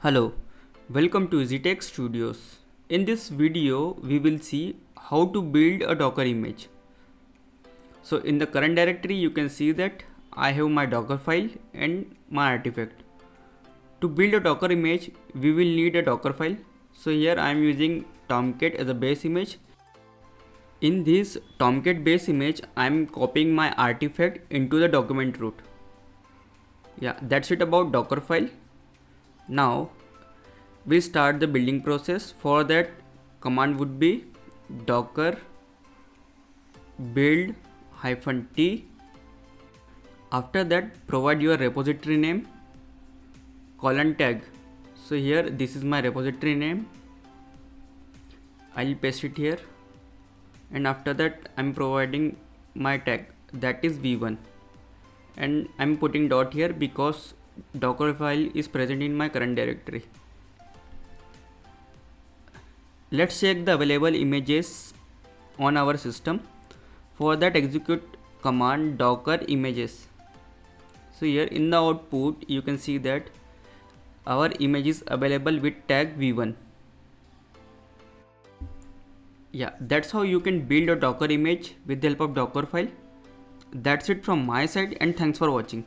Hello, welcome to EasyTechStudios. In this video, we will see how to build a Docker image. So in the current directory, you can see that I have my Docker file and my artifact. To build a Docker image, we will need a Docker file. So here I am using Tomcat as a base image. In this Tomcat base image, I am copying my artifact into the document root. Yeah, that's it about Docker file. Now we start the building process. For that, command would be docker build -t. After that, provide your repository name :tag. So here this is my repository name. I'll paste it here, and after that I'm providing my tag, that is v1, and I'm putting dot here because Docker file is present in my current directory. Let's check the available images on our system. For that, execute command docker images. So here in the output you can see that our image is available with tag v1. Yeah, that's how you can build a Docker image with the help of Docker file. That's it from my side, and thanks for watching.